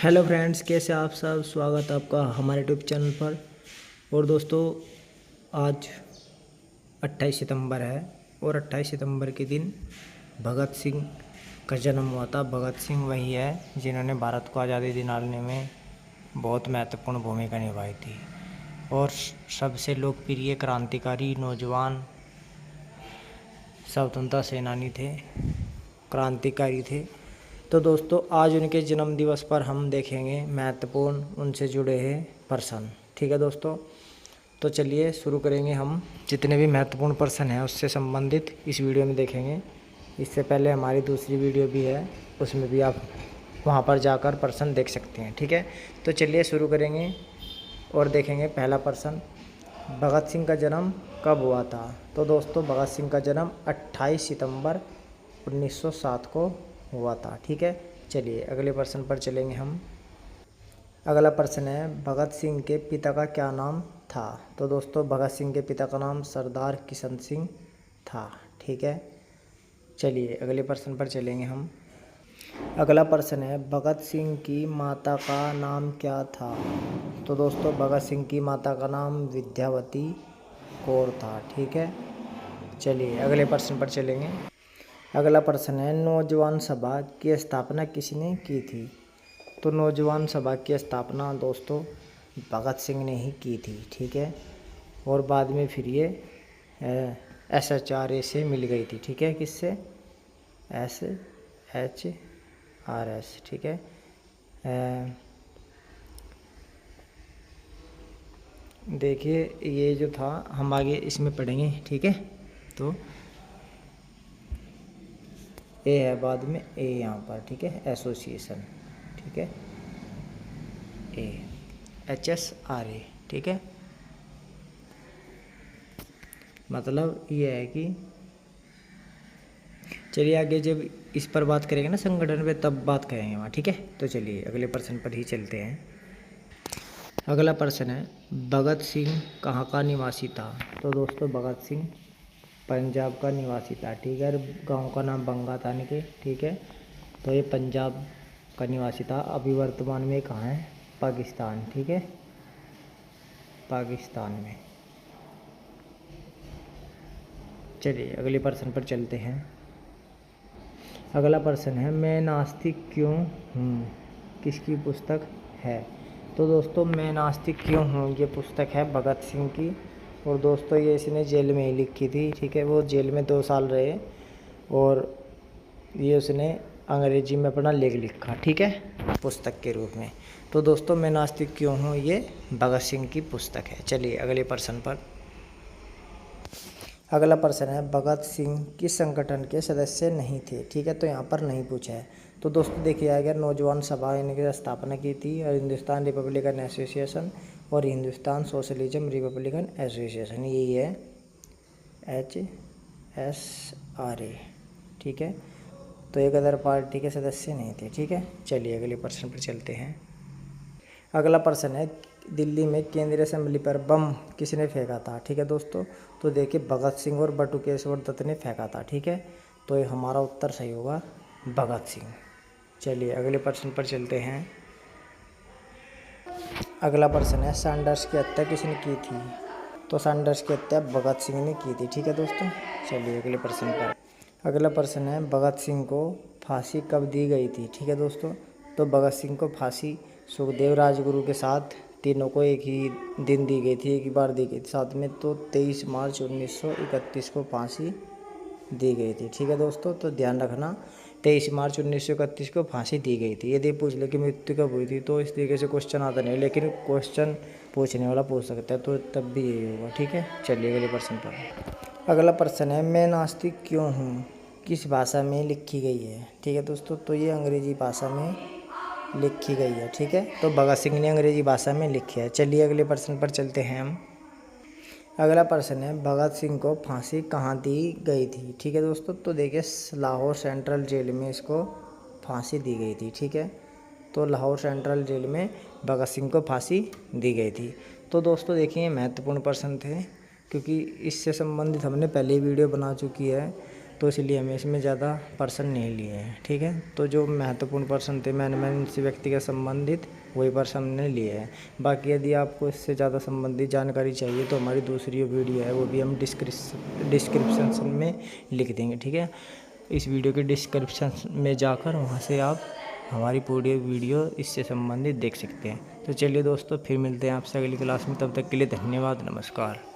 Hello friends, कैसे आप सब। स्वागत है आपका हमारे यूट्यूब चैनल पर। और दोस्तों, आज 28 सितंबर है और 28 सितंबर के दिन भगत सिंह का जन्म हुआ था। भगत सिंह वही है जिन्होंने भारत को आज़ादी दिलाने में बहुत महत्वपूर्ण भूमिका निभाई थी और सबसे लोकप्रिय क्रांतिकारी नौजवान स्वतंत्रता सेनानी थे, क्रांतिकारी थे। तो दोस्तों, आज उनके जन्म दिवस पर हम देखेंगे महत्वपूर्ण उनसे जुड़े हैं पर्सन। ठीक है दोस्तों, तो चलिए शुरू करेंगे। हम जितने भी महत्वपूर्ण पर्सन हैं उससे संबंधित इस वीडियो में देखेंगे। इससे पहले हमारी दूसरी वीडियो भी है, उसमें भी आप वहां पर जाकर पर्सन देख सकते हैं। ठीक है, तो चलिए शुरू करेंगे और देखेंगे पहला पर्सन। भगत सिंह का जन्म कब हुआ था? तो दोस्तों, भगत सिंह का जन्म 28 सितंबर 1907 को हुआ था। ठीक है, चलिए अगले पर्सन पर चलेंगे हम। अगला प्रश्न है, भगत सिंह के पिता का क्या नाम था? तो दोस्तों, भगत सिंह के पिता का नाम सरदार किशन सिंह था। ठीक है, चलिए अगले प्रश्न पर चलेंगे हम। अगला प्रश्न है, भगत सिंह की माता का नाम क्या था? तो दोस्तों, भगत सिंह की माता का नाम विद्यावती कौर था। ठीक है, चलिए अगले प्रश्न पर चलेंगे। अगला प्रश्न है, नौजवान सभा की स्थापना किसने की थी? तो नौजवान सभा की स्थापना दोस्तों भगत सिंह ने ही की थी। ठीक है, और बाद में फिर ये SHRA से मिल गई थी। ठीक है, किससे? SHRS। ठीक है, देखिए ये जो था हम आगे इसमें पढ़ेंगे। ठीक है, तो ए है बाद में, ए यहाँ पर। ठीक है, एसोसिएशन। ठीक है, HSRA। ठीक है, मतलब ये है कि चलिए आगे जब इस पर बात करेंगे ना संगठन पे, तब बात करेंगे वहाँ। ठीक है, तो चलिए अगले प्रश्न पर ही चलते हैं। अगला प्रश्न है, भगत सिंह कहाँ का निवासी था? तो दोस्तों, भगत सिंह पंजाब का निवासी था। ठीक है, गांव का नाम बंगा था इनके। ठीक है, तो ये पंजाब का निवासी था। अभी वर्तमान में कहाँ है? पाकिस्तान। ठीक है, पाकिस्तान में। चलिए अगले प्रश्न पर चलते हैं। अगला प्रश्न है, मैं नास्तिक क्यों हूँ किसकी पुस्तक है? तो दोस्तों, मैं नास्तिक क्यों हूँ ये पुस्तक है भगत सिंह की। और दोस्तों, ये इसने जेल में ही लिखी थी। ठीक है, वो जेल में 2 साल रहे और ये उसने अंग्रेजी में अपना लेख लिखा। ठीक है, पुस्तक के रूप में। तो दोस्तों, मैं नास्तिक क्यों हूँ ये भगत सिंह की पुस्तक है। चलिए अगले प्रश्न पर। अगला प्रश्न है, भगत सिंह किस संगठन के सदस्य नहीं थे? ठीक है, तो यहाँ पर नहीं पूछा है। तो दोस्तों देखिए, अगर नौजवान सभा इनकी स्थापना की थी और हिंदुस्तान रिपब्लिकन एसोसिएशन और हिंदुस्तान सोशलिज्म रिपब्लिकन एसोसिएशन, यही है HSRA। ठीक है, तो एक अदर पार्टी के सदस्य नहीं थे। ठीक है, चलिए अगले प्रश्न पर चलते हैं। अगला प्रश्न है, दिल्ली में केंद्रीय असेंबली पर बम किसने फेंका था? ठीक है दोस्तों, तो देखिए भगत सिंह और बटुकेश्वर दत्त ने फेंका था। ठीक है, तो ये हमारा उत्तर सही होगा, भगत सिंह। चलिए अगले प्रश्न पर चलते हैं। अगला प्रश्न है, सैंडर्स की हत्या किसने की थी? तो सैंडर्स की हत्या भगत सिंह ने की थी। ठीक है दोस्तों, चलिए अगले प्रश्न पर। अगला प्रश्न है, भगत सिंह को फांसी कब दी गई थी? ठीक है दोस्तों, तो भगत सिंह को फांसी सुखदेव राजगुरु के साथ तीनों को एक ही दिन दी गई थी, एक ही बार दी गई थी साथ में। तो 23 मार्च 1931 को फांसी दी गई थी। ठीक है दोस्तों, तो ध्यान रखना 23 मार्च 1931 को फांसी दी गई थी। यदि पूछ ले कि मृत्यु कब हुई थी, तो इस तरीके से क्वेश्चन आता नहीं, लेकिन क्वेश्चन पूछने वाला पूछ सकता है, तो तब भी यही होगा। ठीक है, चलिए अगले प्रश्न पर। अगला प्रश्न है, मैं नास्तिक क्यों हूँ किस भाषा में लिखी गई है? ठीक है दोस्तों, तो ये अंग्रेजी भाषा में लिखी गई है। ठीक है, तो भगत सिंह ने अंग्रेजी भाषा में लिखी है। चलिए अगले प्रश्न पर चलते हैं हम। अगला प्रश्न है, भगत सिंह को फांसी कहाँ दी गई थी? ठीक है दोस्तों, तो देखिए लाहौर सेंट्रल जेल में इसको फांसी दी गई थी। ठीक है, तो लाहौर सेंट्रल जेल में भगत सिंह को फांसी दी गई थी। तो दोस्तों देखिए महत्वपूर्ण प्रश्न थे, क्योंकि इससे संबंधित हमने पहले वीडियो बना चुकी है। तो इसलिए हमें इसमें ज़्यादा पर्सन नहीं लिए हैं। ठीक है, तो जो महत्वपूर्ण पर्सन थे मैंने इनसे व्यक्ति के संबंधित वही पर्सन ने लिए हैं। बाकी यदि आपको इससे ज़्यादा संबंधित जानकारी चाहिए तो हमारी दूसरी वीडियो है वो भी हम डिस्क्रिप्शन में लिख देंगे। ठीक है, इस वीडियो के डिस्क्रिप्शन में जाकर वहाँ से आप हमारी पूरी वीडियो इससे संबंधित देख सकते हैं। तो चलिए दोस्तों, फिर मिलते हैं आपसे अगली क्लास में। तब तक के लिए धन्यवाद, नमस्कार।